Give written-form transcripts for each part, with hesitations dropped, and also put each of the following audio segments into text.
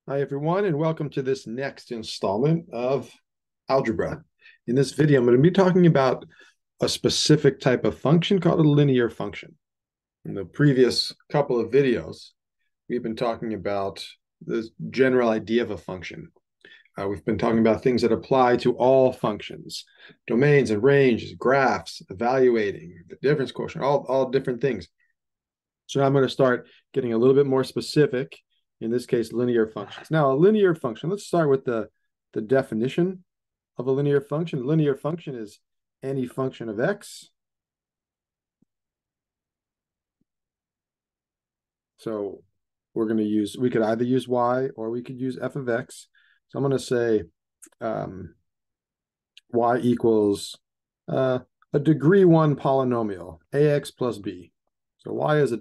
Hi, everyone, and welcome to this next installment of algebra. In this video, I'm going to be talking about a specific type of function called a linear function. In the previous couple of videos, we've been talking about the general idea of a function. We've been talking about things that apply to all functions, domains and ranges, graphs, evaluating, the difference quotient, all different things. So I'm going to start getting a little bit more specific, in this case, linear functions. Now, a linear function, let's start with the definition of a linear function. A linear function is any function of x. So we could either use y or we could use f of x. So I'm going to say y equals a degree 1 polynomial, ax plus b. So y is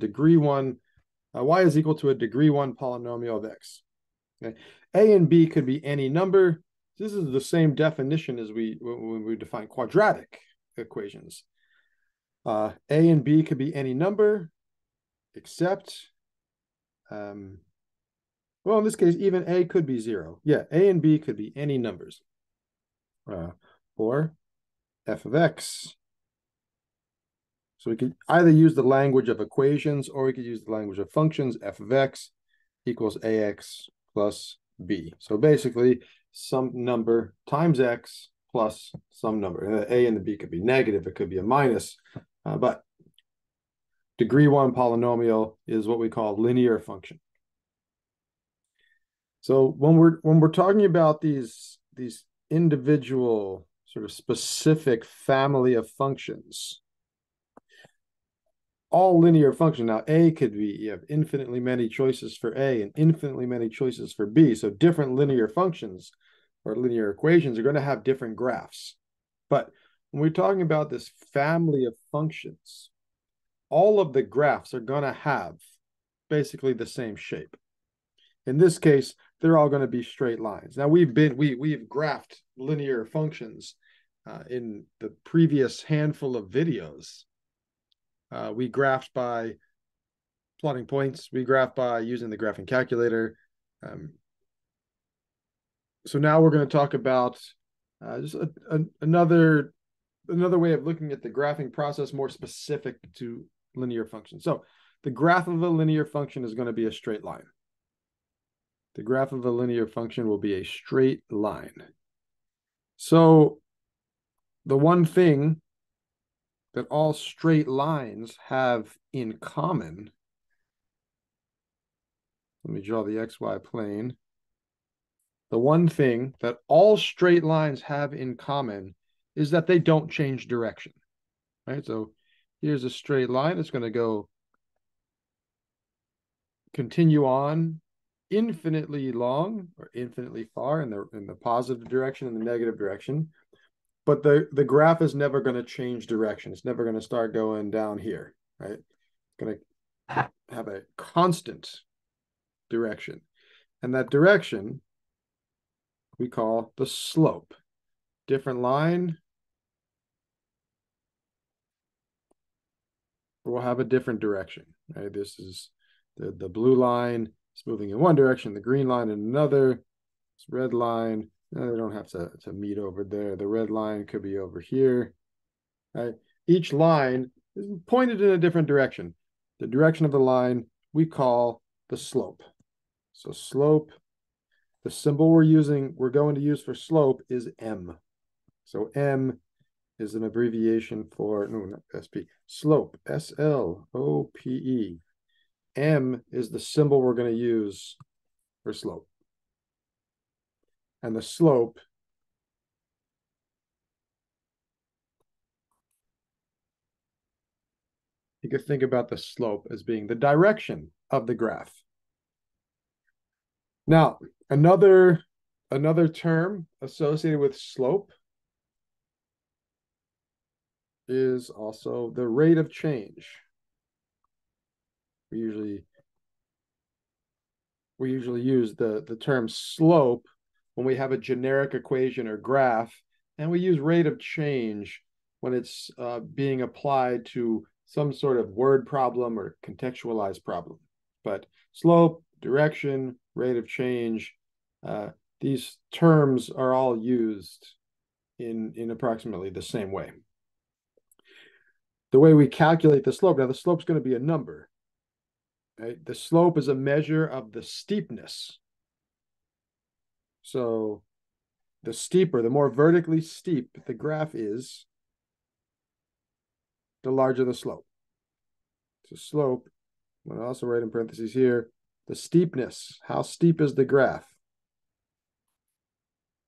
y is equal to a degree 1 polynomial of x. Okay. A and b could be any number. This is the same definition as when we define quadratic equations. A and b could be any number, except, well, in this case, even a could be 0. Yeah, a and b could be any numbers. Or f of x. So we could either use the language of equations or we could use the language of functions. F of x equals ax plus b. So basically, some number times x plus some number. The a and the b could be negative. It could be a minus. But degree 1 polynomial is what we call linear function. So when we're talking about these individual sort of specific family of functions, all linear function. Now, a could be, you have infinitely many choices for a and infinitely many choices for b. So different linear functions or linear equations are going to have different graphs. But when we're talking about this family of functions, all of the graphs are going to have basically the same shape. In this case, they're all going to be straight lines. Now, we've graphed linear functions in the previous handful of videos. We graphed by plotting points. We graph by using the graphing calculator. So now we're going to talk about just another way of looking at the graphing process, more specific to linear functions. So the graph of a linear function is going to be a straight line. The graph of a linear function will be a straight line. So the one thing that all straight lines have in common, let me draw the XY plane. The one thing that all straight lines have in common is that they don't change direction, right? So here's a straight line. It's going to continue on infinitely long or infinitely far in the positive direction and the negative direction. But the graph is never going to change direction. It's never going to start going down here, right? It's going to have a constant direction. And that direction we call the slope. Different line will have a different direction, right? This is the blue line is moving in one direction, the green line in another. This red line, they don't have to meet over there. The red line could be over here, right? Each line is pointed in a different direction. The direction of the line we call the slope. So slope, the symbol we're going to use for slope is m. So m is an abbreviation for, no, not SP, slope, S-L-O-P-E. M is the symbol we're going to use for slope. And the slope you could think about the slope as being the direction of the graph. Now, another term associated with slope is also the rate of change. We usually use the term slope when we have a generic equation or graph, and we use rate of change when it's being applied to some sort of word problem or contextualized problem. But slope, direction, rate of change, these terms are all used in approximately the same way. The way we calculate the slope, now the slope's going to be a number. Right? The slope is a measure of the steepness. So the steeper, the more vertically steep the graph is, the larger the slope. So slope, I'm going to also write in parentheses here, the steepness. How steep is the graph?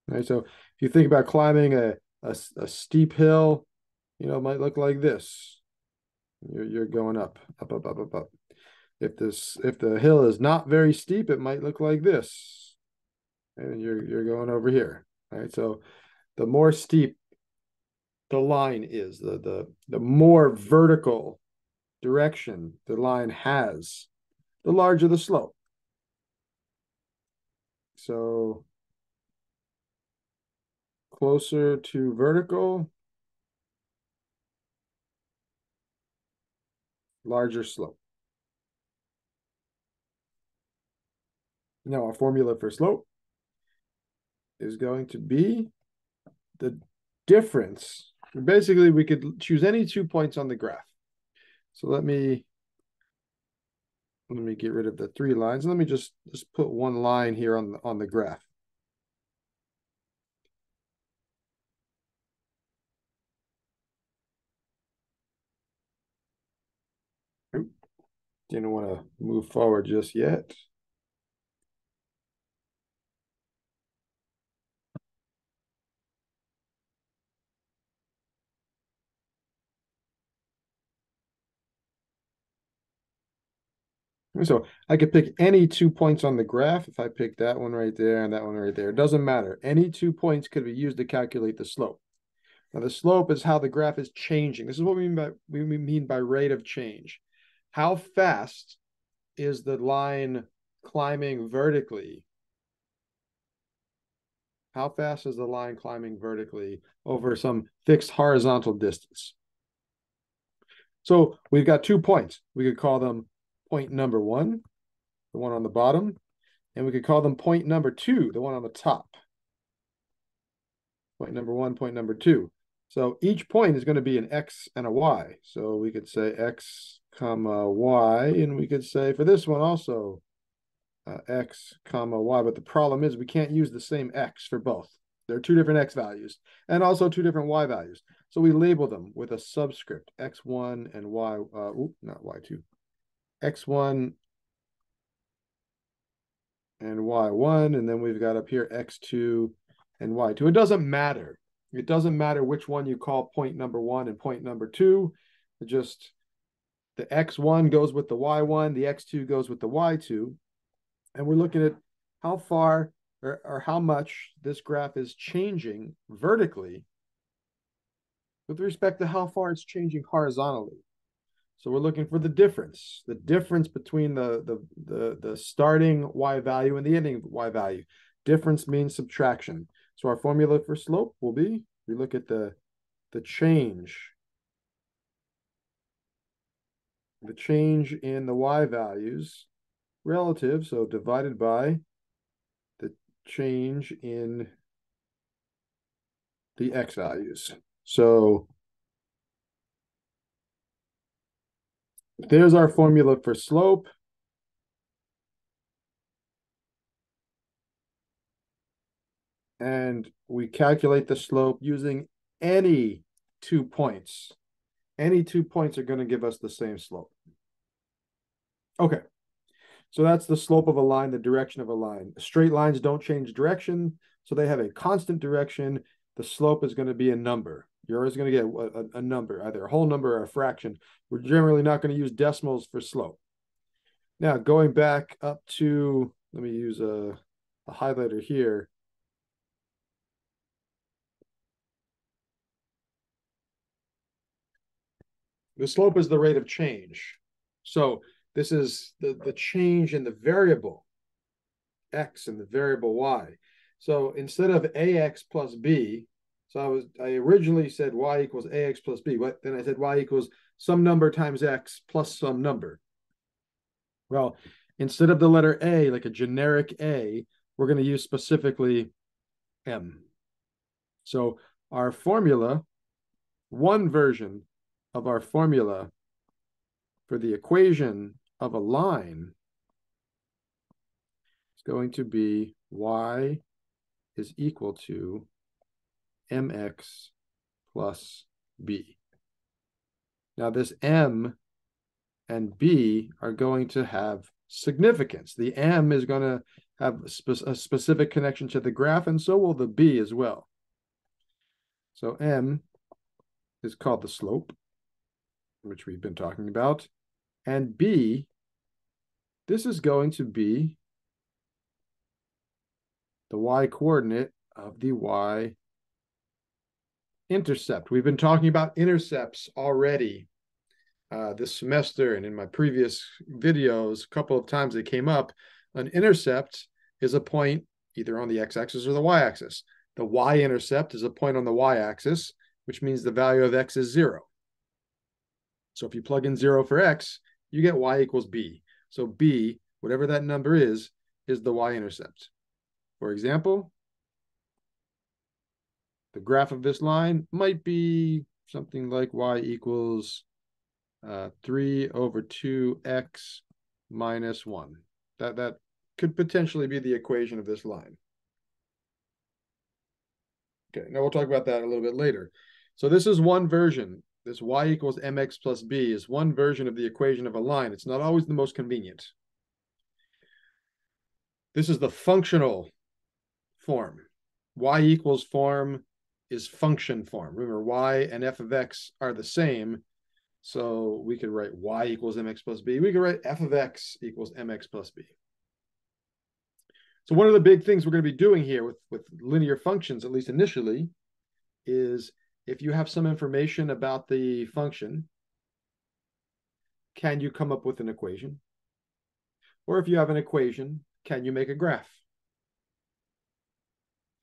Right, so if you think about climbing a steep hill, it might look like this. You're going up. If the hill is not very steep, it might look like this. And you're going over here. Right. So the more steep the line is, the more vertical direction the line has, the larger the slope. So closer to vertical, larger slope. Now our formula for slope is going to be the difference. Basically, we could choose any 2 points on the graph. So let me get rid of the 3 lines. Let me just put 1 line here on the graph. Didn't want to move forward just yet. So I could pick any 2 points on the graph. If I pick that one right there and that one right there, it doesn't matter. Any 2 points could be used to calculate the slope. Now the slope is how the graph is changing. This is what we mean by rate of change. How fast is the line climbing vertically? How fast is the line climbing vertically over some fixed horizontal distance? So we've got 2 points. We could call them point number 1, the one on the bottom, and we could call them point number 2, the one on the top. Point number 1, point number 2. So each point is going to be an X and a Y. So we could say X comma Y, and we could say for this one also X comma Y. But the problem is we can't use the same X for both. There are 2 different X values and also 2 different Y values. So we label them with a subscript, X1 and Y, not Y2, X1 and Y1, and then we've got up here X2 and Y2. It doesn't matter. It doesn't matter which one you call point number 1 and point number 2. Just the X1 goes with the Y1, the X2 goes with the Y2. And we're looking at how far or how much this graph is changing vertically with respect to how far it's changing horizontally. So we're looking for the difference between the starting Y value and the ending Y value. Difference means subtraction. So our formula for slope will be, we look at the change in the Y values relative, so divided by the change in the X values. So there's our formula for slope. And we calculate the slope using any 2 points. Any 2 points are going to give us the same slope. Okay, so that's the slope of a line, the direction of a line. Straight lines don't change direction, so they have a constant direction. The slope is going to be a number. You're always going to get a number, either a whole number or a fraction. We're generally not going to use decimals for slope. Now, going back up to, let me use a highlighter here. The slope is the rate of change. So this is the change in the variable X and the variable Y. So instead of AX plus B, so I originally said Y equals AX plus B, but then I said Y equals some number times X plus some number. Well, instead of the letter A, like a generic A, we're going to use specifically m. So our formula, one version of our formula for the equation of a line is going to be y is equal to mx plus b. Now this m and b are going to have significance. The m is going to have a specific connection to the graph, and so will the b as well. So m is called the slope, which we've been talking about, and b, this is going to be the y-coordinate of the y-intercept. We've been talking about intercepts already this semester, and in my previous videos, a couple of times they came up. An intercept is a point either on the x-axis or the y-axis. The y-intercept is a point on the y-axis, which means the value of x is 0. So if you plug in 0 for x, you get y equals b. So b, whatever that number is the y-intercept. For example, the graph of this line might be something like y equals 3 over 2x minus 1. That could potentially be the equation of this line. Okay, now we'll talk about that a little bit later. So this is one version. This y equals mx plus b is one version of the equation of a line. It's not always the most convenient. This is the functional form. Y equals form is function form. Remember, y and f of x are the same. So we could write y equals mx plus b. We could write f of x equals mx plus b. So one of the big things we're going to be doing here with linear functions, at least initially, is if you have some information about the function, can you come up with an equation? Or if you have an equation, can you make a graph?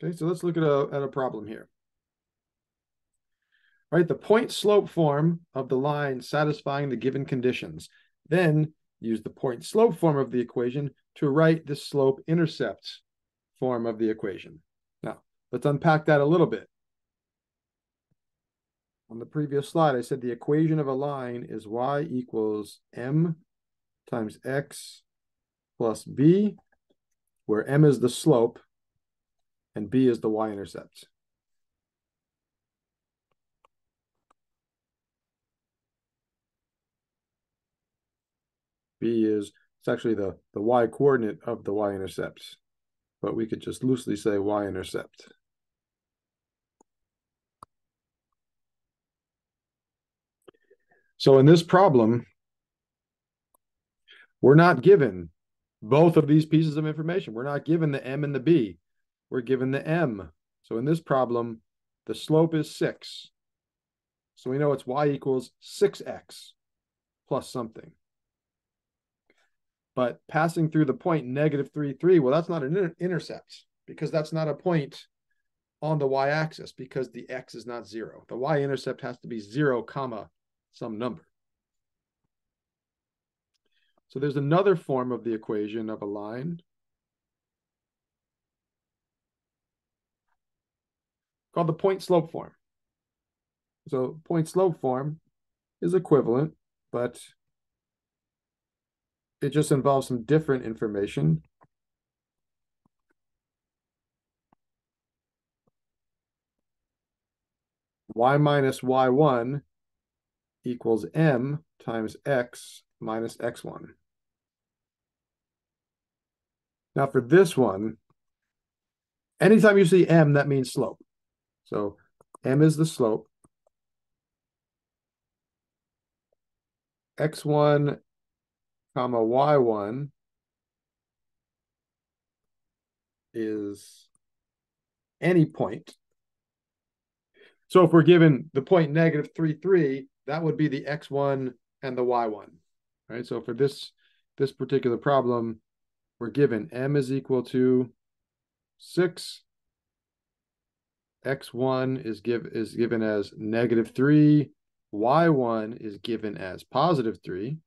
Okay, so let's look at a problem here. All right, the point slope form of the line satisfying the given conditions. Then use the point slope form of the equation to write the slope intercept form of the equation. Now, let's unpack that a little bit. On the previous slide, I said the equation of a line is y equals m times x plus b, where m is the slope and b is the y-intercept. B is, it's actually the y-coordinate of the y-intercept, but we could just loosely say y-intercept. So in this problem, we're not given both of these pieces of information. We're not given the m and the b. We're given the m. So in this problem, the slope is 6. So we know it's y equals 6x plus something. But passing through the point negative 3, 3, well, that's not an intercept because that's not a point on the y-axis because the x is not 0. The y-intercept has to be 0, comma, some number. So there's another form of the equation of a line called the point slope form. So point slope form is equivalent, but it just involves some different information. Y minus y1 equals m times x minus x1. Now for this one, anytime you see m, that means slope. So m is the slope. x1 comma y1 is any point. So if we're given the point negative 3, 3, that would be the x1 and the y1. Right? So for this particular problem, we're given m is equal to 6. x1 is given as negative 3. y1 is given as positive 3.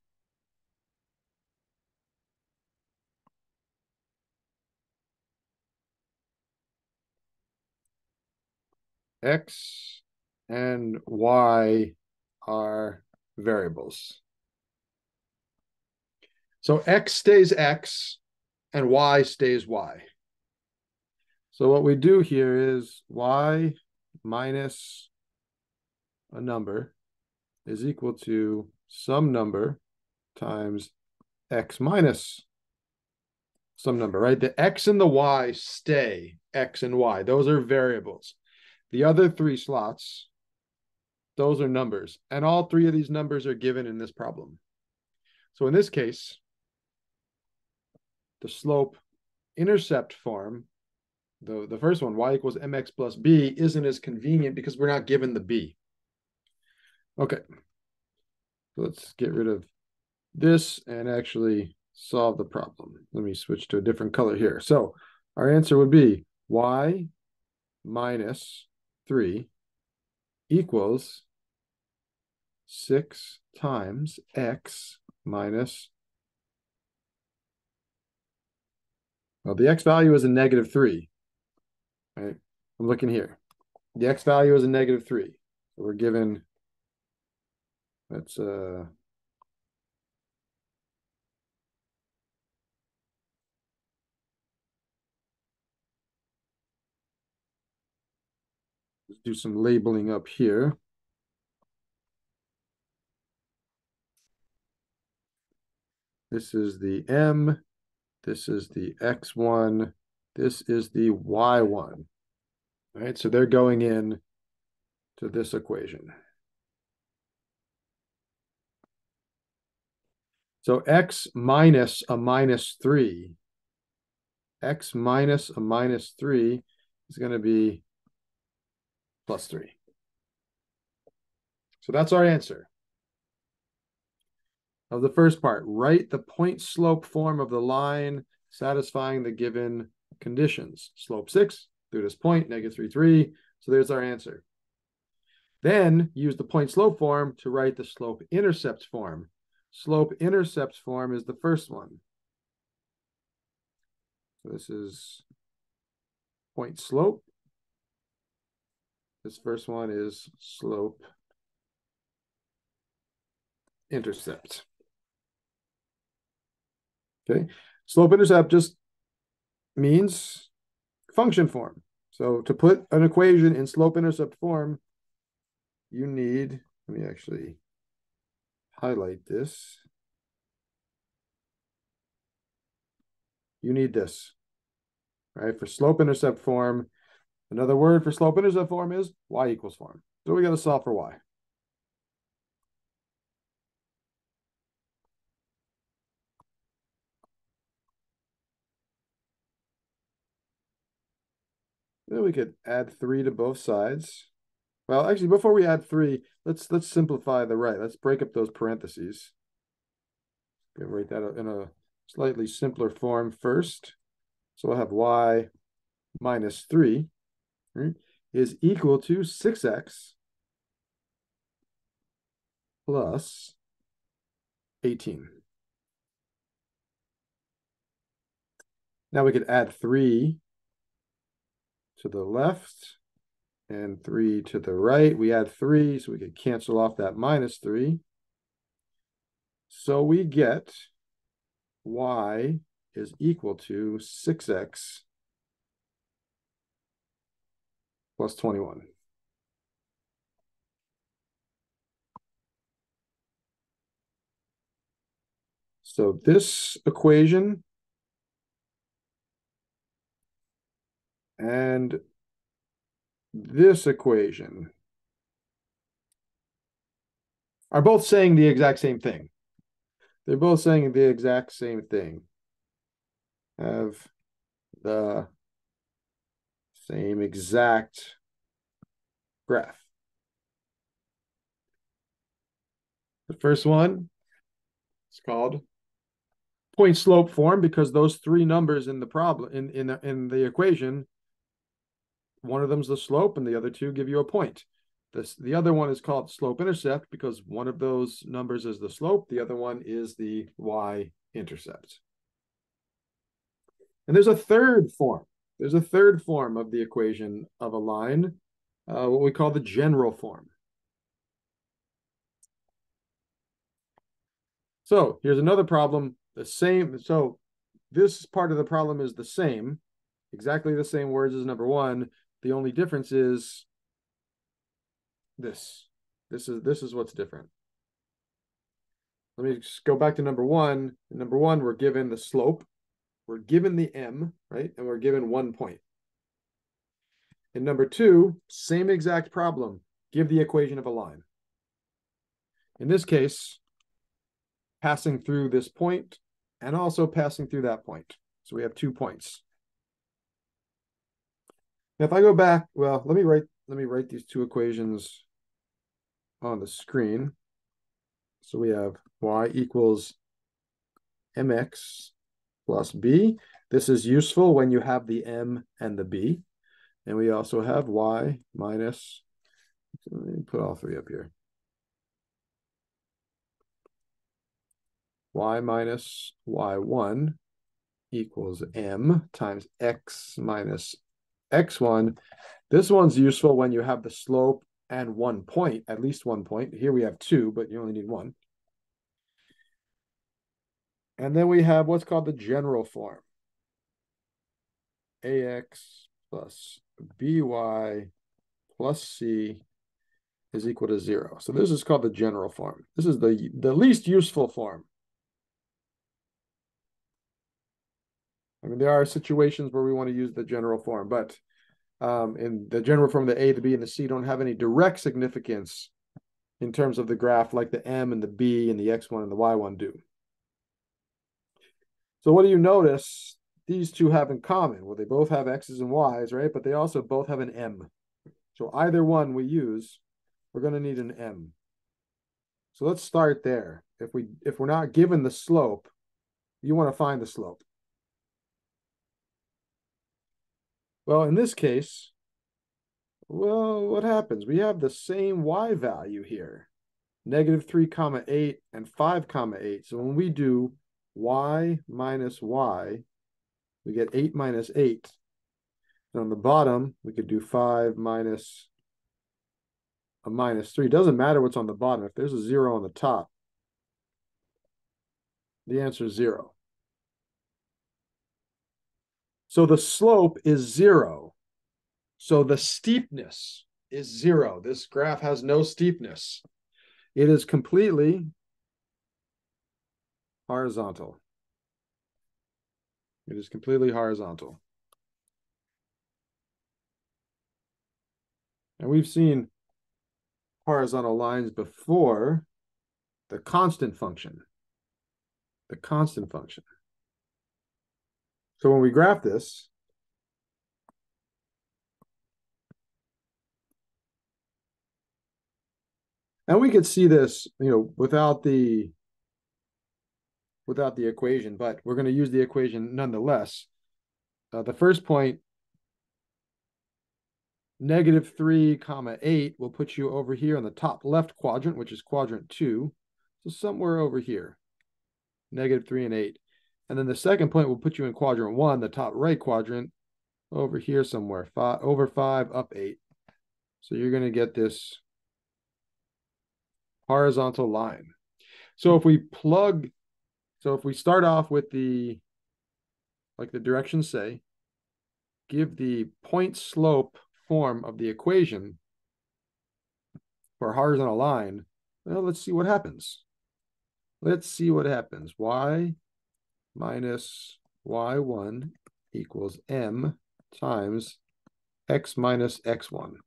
X and Y are variables. So X stays X and Y stays Y. So what we do here is Y minus a number is equal to some number times X minus some number, right? The X and the Y stay X and Y. Those are variables. The other three slots, those are numbers. And all three of these numbers are given in this problem. So in this case, the slope intercept form, the first one, y equals mx plus b, isn't as convenient because we're not given the b. Okay, so let's get rid of this and actually solve the problem. Let me switch to a different color here. So our answer would be y minus 3 equals 6 times x minus, well, the x value is a negative 3. Right? I'm looking here. The x value is a negative 3. So we're given, let's do some labeling up here. This is the m, this is the x1, this is the y1. All right, so they're going in to this equation. So x minus a minus 3, x minus a minus 3 is going to be plus 3. So that's our answer. Of the first part, write the point slope form of the line satisfying the given conditions. Slope 6 through this point, negative 3, 3. So there's our answer. Then use the point slope form to write the slope intercept form. Slope intercept form is the first one. So this is point slope. This first one is slope intercept. Okay, slope intercept just means function form. So to put an equation in slope intercept form, you need, let me actually highlight this. You need this, right? For slope intercept form, another word for slope intercept form is y equals form. So we got to solve for y. Then we could add 3 to both sides. Well, actually, before we add 3, let's simplify the right. Let's break up those parentheses. Okay, write that in a slightly simpler form first. So we'll have y minus 3, right, is equal to 6x plus 18. Now we could add 3 to the left and 3 to the right. We add 3, so we could cancel off that minus 3. So we get y is equal to 6x plus 21. So this equation and this equation are both saying the exact same thing. They're both saying the exact same thing. Have the same exact graph. The first one is called point slope form because those 3 numbers in the problem in the equation, one of them's the slope and the other 2 give you a point. The other one is called slope intercept because one of those numbers is the slope, the other one is the y-intercept. And there's a third form. There's a third form of the equation of a line what we call the general form. So here's another problem. The same. So this part of the problem is the same, exactly the same words as number one. The only difference is this. This is what's different. Let me just go back to number one. In number one, we're given the slope. We're given the m, right? And we're given 1 point. In number two, same exact problem. Give the equation of a line. In this case, passing through this point and also passing through that point. So we have 2 points. Now, if I go back, well, let me write these two equations on the screen. So we have y equals mx plus b. This is useful when you have the m and the b. And we also have y minus, let me put all three up here. Y minus y1 equals m times x minus x1. This one's useful when you have the slope and 1 point, at least 1 point. Here we have 2, but you only need 1. And then we have what's called the general form. ax plus by plus c is equal to 0. So this is called the general form. This is the least useful form. I mean, there are situations where we want to use the general form, but in the general form, the a, the b, and the c don't have any direct significance in terms of the graph like the m and the b and the x1 and the y1 do. So what do you notice these two have in common? Well, they both have x's and y's, right? But they also both have an m. So either one we use, we're going to need an m. So let's start there. If we're not given the slope, you want to find the slope. Well, in this case, well, what happens? We have the same y value here, -3, 8 and 5, 8. So when we do y minus y, we get 8 minus 8. And on the bottom, we could do 5 minus a minus 3. It doesn't matter what's on the bottom. If there's a 0 on the top, the answer is 0. So the slope is 0. So the steepness is 0. This graph has no steepness. It is completely horizontal. It is completely horizontal. And we've seen horizontal lines before. The constant function. The constant function. So when we graph this, and we could see this, without the equation, but we're going to use the equation nonetheless. The first point, -3, 8 will put you over here in the top left quadrant, which is quadrant 2. So somewhere over here, -3 and 8. And then the second point will put you in quadrant 1, the top right quadrant, over here somewhere, over 5, up 8. So you're going to get this horizontal line. So if we start off with like the directions say, give the point slope form of the equation for a horizontal line, well, let's see what happens. Let's see what happens. Y minus y1 equals m times x minus x1.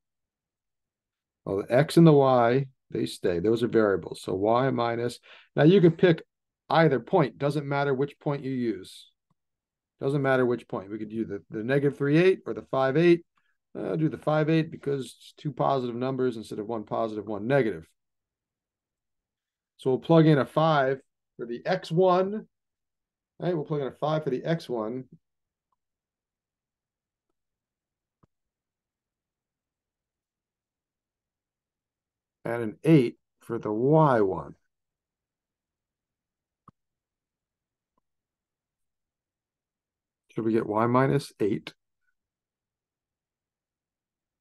Well, the x and the y, they stay. Those are variables. So y minus, now you could pick either point. Doesn't matter which point you use. Doesn't matter which point. We could do the -3, 8 or the 5, 8. I'll do the 5, 8 because it's 2 positive numbers instead of 1 positive, 1 negative. So we'll plug in a 5 for the x1. Right, we'll plug in a 5 for the x1. And an 8 for the y1. So we get y minus 8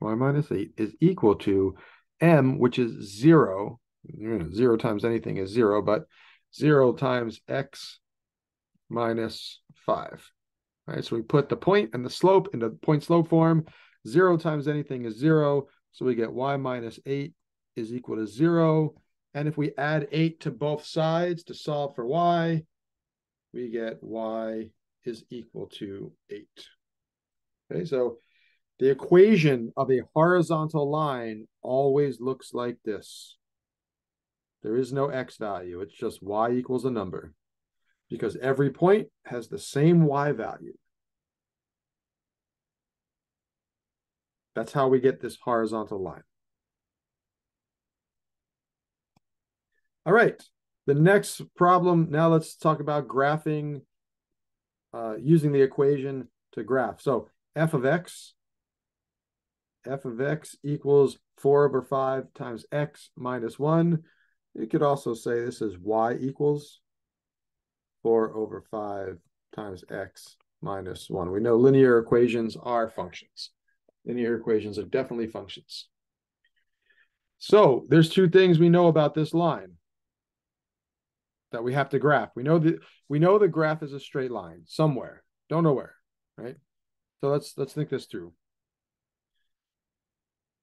y minus 8 is equal to m, which is 0. 0 times anything is 0, but 0 times x minus 5. All right, so we put the point and the slope into point slope form. 0 times anything is 0, so we get y minus 8 is equal to 0. And if we add 8 to both sides to solve for y, we get y is equal to 8. Okay, so the equation of a horizontal line always looks like this. There is no x value. It's just y equals a number, because every point has the same y value. That's how we get this horizontal line. All right, the next problem, now let's talk about graphing using the equation to graph. So f of x equals 4 over 5 times x minus 1. You could also say this is y equals 4 over 5 times x minus 1. We know linear equations are functions. Linear equations are definitely functions. So there's two things we know about this line that we have to graph. We know the graph is a straight line somewhere. Don't know where, right? So let's think this through.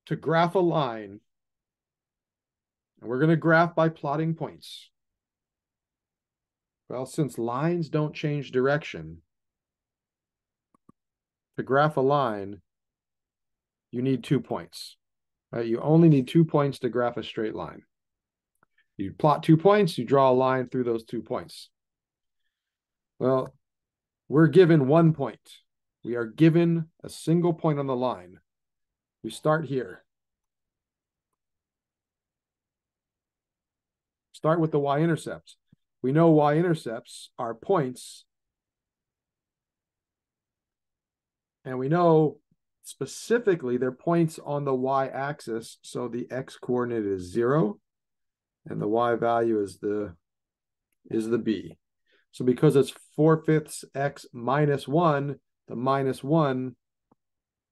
To graph a line, and we're going to graph by plotting points. Well, since lines don't change direction, to graph a line, you need 2 points. Right? You only need 2 points to graph a straight line. You plot 2 points, you draw a line through those 2 points. Well, we're given 1 point. We are given a single point on the line. We start here. Start with the y-intercept. We know y-intercepts are points, and we know specifically they're points on the y-axis, so the x-coordinate is 0, and the y value is the b. So because it's 4/5 x minus 1, the minus 1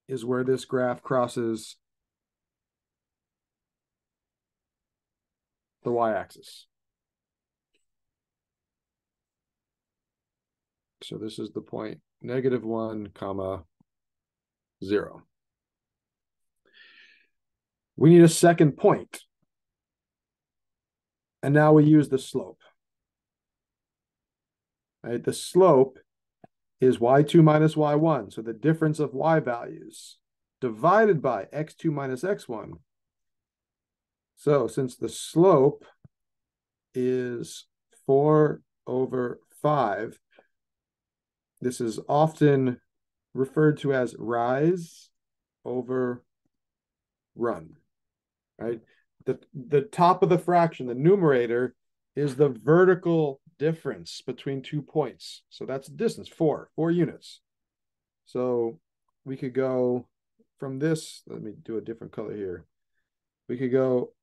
is where this graph crosses the y-axis. So this is the point -1, 0. We need a second point. And now we use the slope. Right? The slope is y2 minus y1. So the difference of y values divided by x2 minus x1. So since the slope is 4 over 5, this is often referred to as rise over run, right? The top of the fraction, the numerator, is the vertical difference between 2 points. So that's distance, 4 units. So we could go from this, let me do a different color here. We could go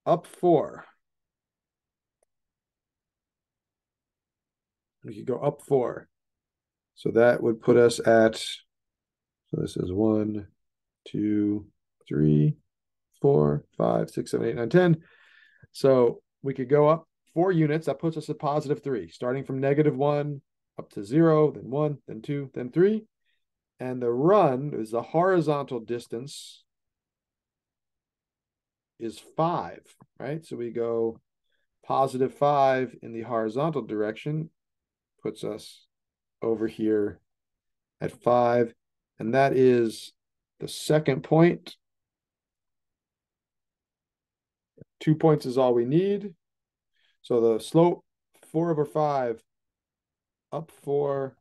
up 4. We could go up 4. So that would put us at, so this is 1, 2, 3, 4, 5, 6, 7, 8, 9, 10. So we could go up 4 units. That puts us at +3, starting from -1 up to 0, then 1, then 2, then 3. And the run is the horizontal distance is 5, right? So we go +5 in the horizontal direction, puts us over here at 5. And that is the second point. 2 points is all we need. So the slope, 4 over 5, up 4,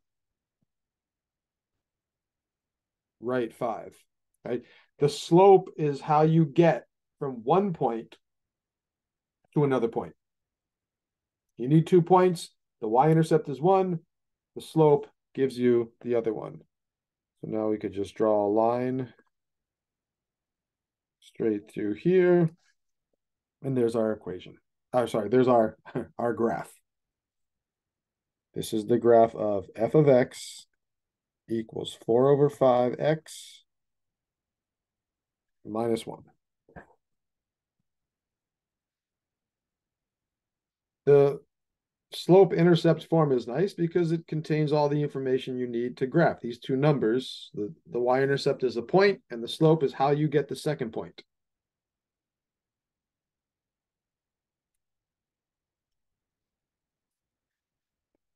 right 5, right? The slope is how you get from one point to another point. You need 2 points. The y-intercept is 1. The slope gives you the other one. So now we could just draw a line straight through here. And there's our equation. Oh, sorry, there's our graph. This is the graph of f of x equals 4 over 5x minus 1. The slope-intercept form is nice because it contains all the information you need to graph these two numbers. The y-intercept is a point, and the slope is how you get the second point.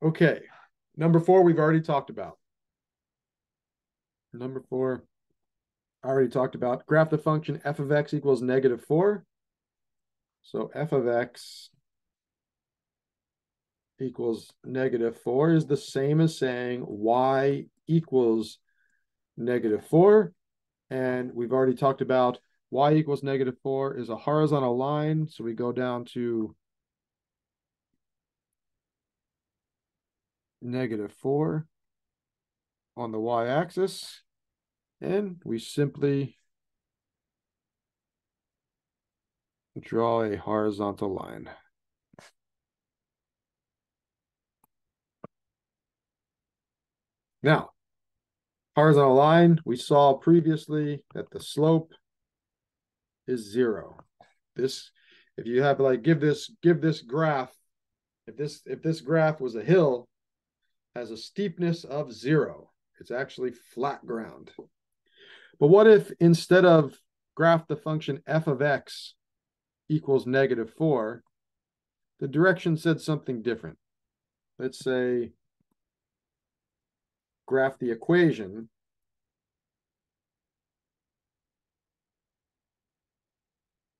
Okay, number 4 we've already talked about. Number 4, I already talked about. Graph the function f of x equals -4. So f of x equals -4 is the same as saying y equals -4. And we've already talked about y equals -4 is a horizontal line. So we go down to -4 on the y-axis. And we simply draw a horizontal line. Now, horizontal line, we saw previously that the slope is 0. This, if you have like give this graph, if this graph was a hill, has a steepness of 0. It's actually flat ground. But what if instead of graph the function f of x equals -4, the direction said something different? Let's say graph the equation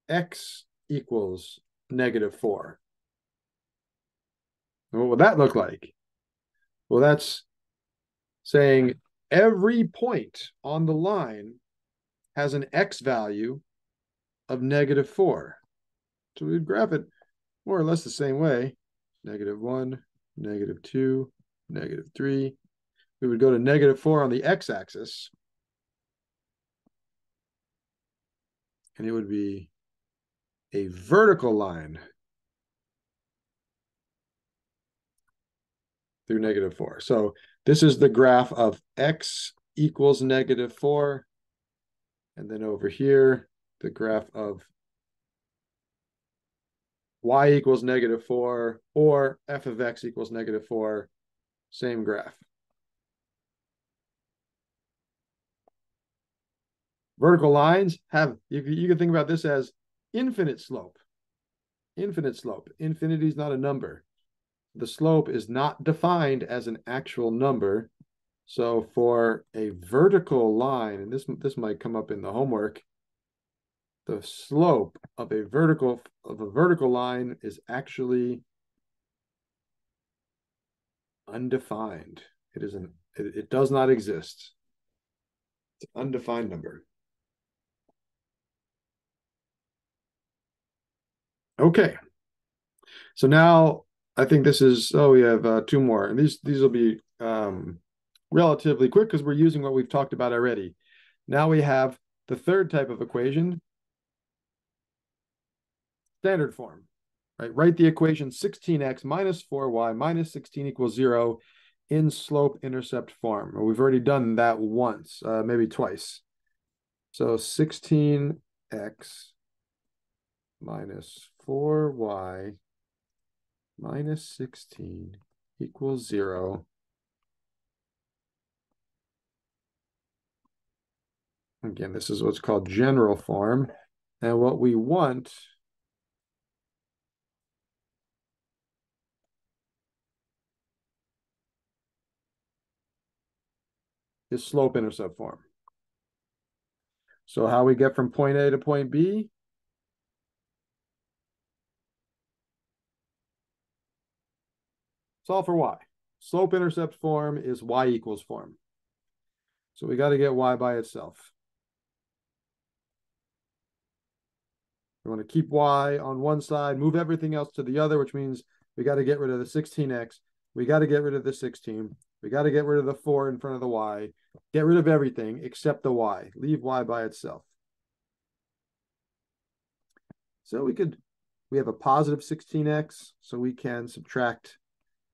x equals -4. What would that look like? Well, that's saying every point on the line has an x value of -4. So we'd graph it more or less the same way. -1, -2, -3. We would go to -4 on the x-axis. And it would be a vertical line through -4. So this is the graph of x equals -4. And then over here, the graph of y equals -4 or f of x equals -4, same graph. Vertical lines have, you can think about this as infinite slope. Infinite slope. Infinity is not a number. The slope is not defined as an actual number. So for a vertical line, and this might come up in the homework, the slope of a vertical line is actually undefined. It does not exist. It's an undefined number. Okay. So now I think this is, we have 2 more. And these will be relatively quick because we're using what we've talked about already. Now we have the third type of equation, standard form. Right? Write the equation 16x minus 4y minus 16 equals 0 in slope-intercept form. Well, we've already done that once, maybe twice. So 16x minus 4y minus 16 equals 0. Again, this is what's called general form. And what we want is slope-intercept form. So how we get from point A to point B? Solve for y. Slope-intercept form is y equals form. So we got to get y by itself. We want to keep y on one side, move everything else to the other, which means we got to get rid of the 16x. We got to get rid of the 16. We got to get rid of the 4 in front of the y. Get rid of everything except the y. Leave y by itself. So we have a positive 16x, so we can subtract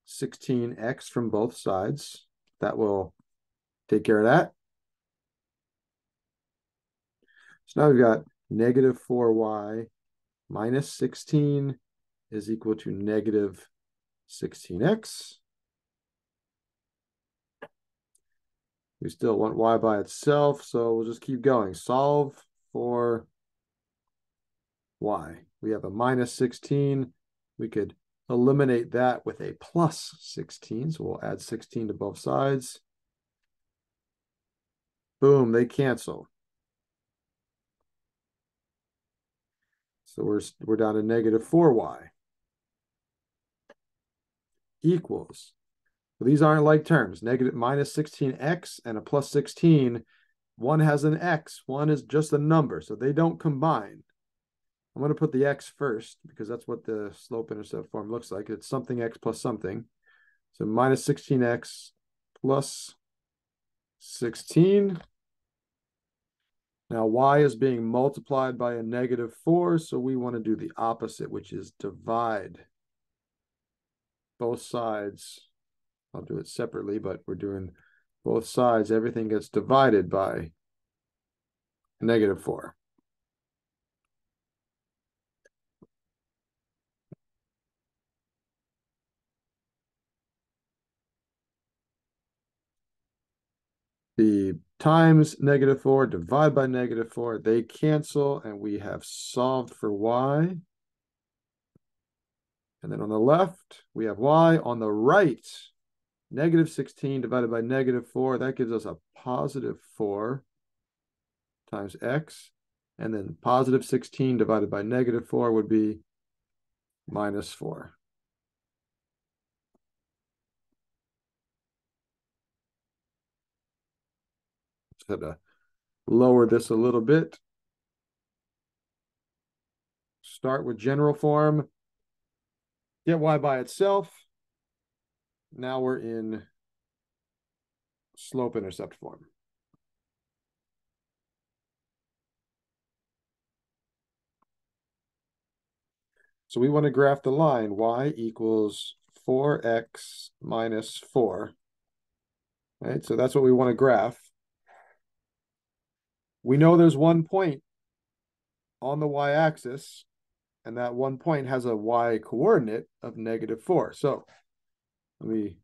16x from both sides. That will take care of that. So now we've got negative 4y minus 16 is equal to negative 16x. We still want y by itself, so we'll just keep going. Solve for y. We have a minus 16. We could eliminate that with a plus 16, so we'll add 16 to both sides. Boom, they cancel. So we're down to negative 4y equals. Well, these aren't like terms. Negative minus 16x and a plus 16. One has an x, one is just a number, so they don't combine. I'm going to put the x first because that's what the slope-intercept form looks like. It's something x plus something. So minus 16x plus 16. Now y is being multiplied by a negative 4, so we want to do the opposite, which is divide both sides. I'll do it separately, but we're doing both sides. Everything gets divided by a negative 4. The times negative 4, divide by negative 4, they cancel, and we have solved for y. And then on the left, we have y. On the right, negative 16 divided by negative 4, that gives us a positive 4 times x. And then positive 16 divided by negative 4 would be minus 4. Just had to lower this a little bit. Start with general form. Get y by itself. Now we're in slope-intercept form. So we want to graph the line y equals 4x minus 4. Right? So that's what we want to graph. We know there's one point on the y-axis, and that one point has a y-coordinate of negative 4. So let me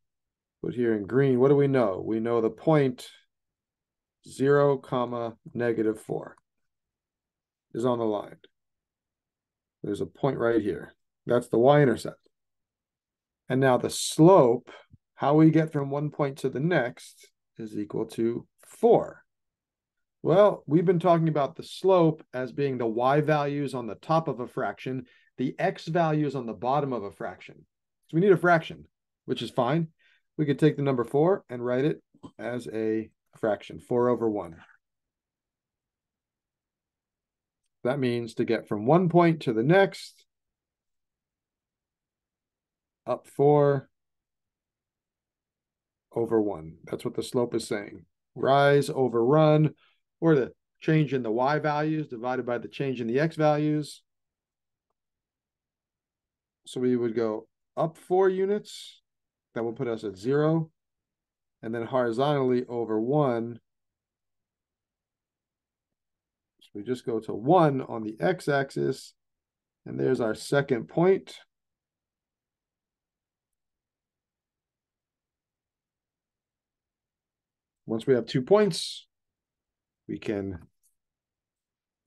put here in green. What do we know? We know the point 0, negative 4 is on the line. There's a point right here. That's the y-intercept. And now the slope, how we get from one point to the next, is equal to 4. Well, we've been talking about the slope as being the y values on the top of a fraction, the x values on the bottom of a fraction. So we need a fraction, which is fine. We could take the number 4 and write it as a fraction, 4 over 1. That means to get from one point to the next, up 4 over 1. That's what the slope is saying. Rise over run, or the change in the y values divided by the change in the x values. So we would go up 4 units. That will put us at 0. And then horizontally over 1. So we just go to 1 on the x-axis. And there's our second point. Once we have 2 points, we can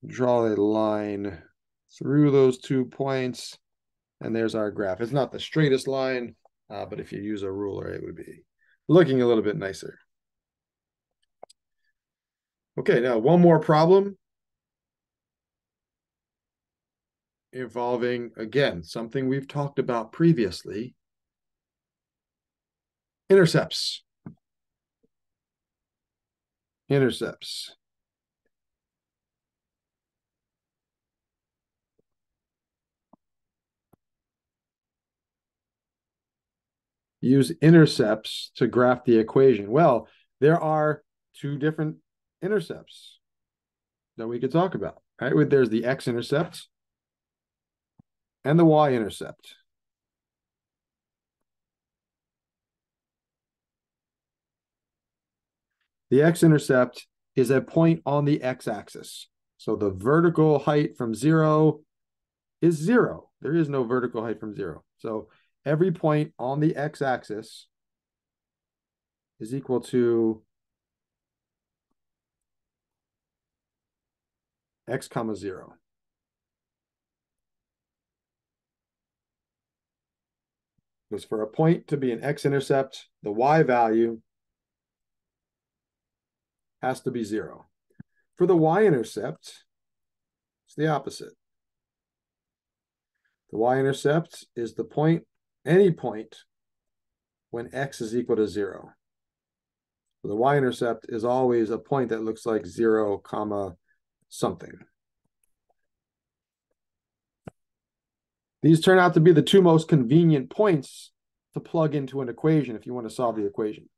draw a line through those 2 points. And there's our graph. It's not the straightest line, but if you use a ruler, it would be looking a little bit nicer. Okay, now one more problem involving, again, something we've talked about previously, intercepts. Intercepts. Use intercepts to graph the equation. Well, there are 2 different intercepts that we could talk about, right? There's the x-intercept and the y-intercept. The x-intercept is a point on the x-axis. So the vertical height from 0 is 0. There is no vertical height from 0. So every point on the x-axis is equal to x comma 0. Because for a point to be an x-intercept, the y value has to be 0. For the y-intercept, it's the opposite. The y-intercept is the point, any point, when x is equal to 0. So the y-intercept is always a point that looks like 0, comma, something. These turn out to be the two most convenient points to plug into an equation if you want to solve the equation.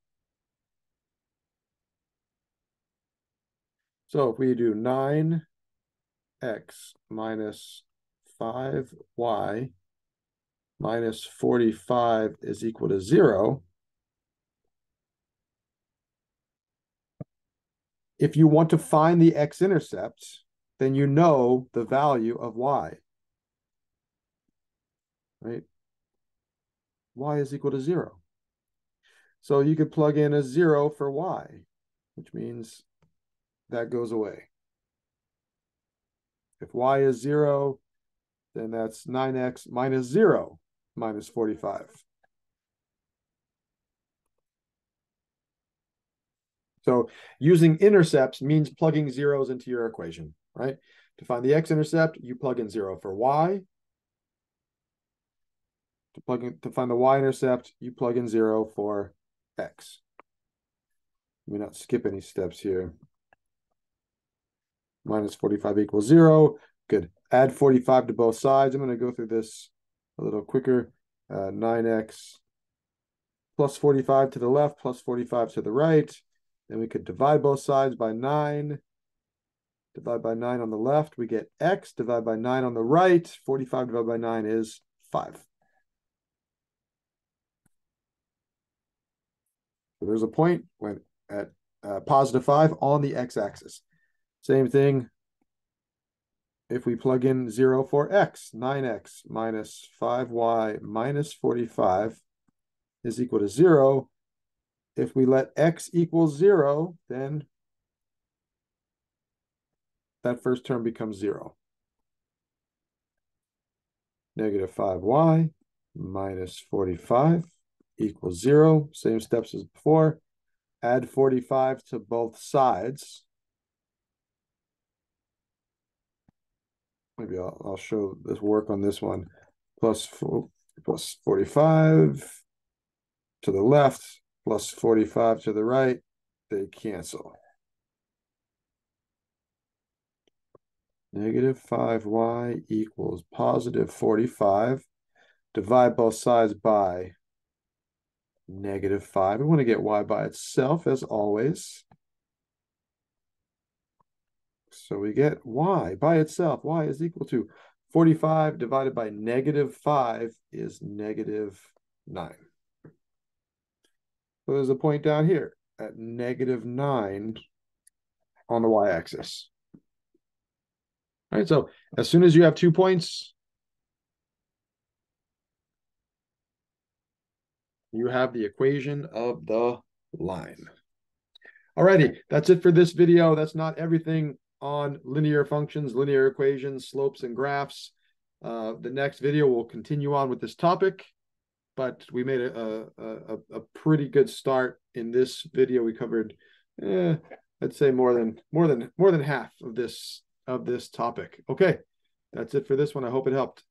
So if we do 9x minus 5y minus 45 is equal to 0, if you want to find the x-intercept, then you know the value of y. Right? Y is equal to 0. So you could plug in a 0 for y, which means that goes away. If y is 0, then that's 9x minus 0 minus 45. So using intercepts means plugging zeros into your equation, right? To find the x-intercept, you plug in 0 for y. To find the y-intercept, you plug in 0 for x. Let me not skip any steps here. Minus 45 equals 0. Good. Add 45 to both sides. I'm going to go through this a little quicker. 9x plus 45 to the left, plus 45 to the right. Then we could divide both sides by 9. Divide by 9 on the left, we get x. Divide by 9 on the right. 45 divided by 9 is 5. So there's a point when at positive 5 on the x-axis. Same thing if we plug in 0 for x. 9x minus 5y minus 45 is equal to 0. If we let x equal 0, then that first term becomes 0. Negative 5y minus 45 equals 0. Same steps as before. Add 45 to both sides. Maybe I'll show this work on this one. Plus 45 to the left, plus 45 to the right. They cancel. Negative 5y equals positive 45. Divide both sides by negative 5. We want to get y by itself, as always. So we get y by itself. Y is equal to 45 divided by negative 5 is negative 9. So there's a point down here at negative 9 on the y-axis. All right, so as soon as you have 2 points, you have the equation of the line. Alrighty, that's it for this video. That's not everything on linear functions, linear equations, slopes, and graphs. The next video will continue on with this topic, but we made a pretty good start in this video. We covered, I'd say more than half of this topic. Okay, that's it for this one. I hope it helped.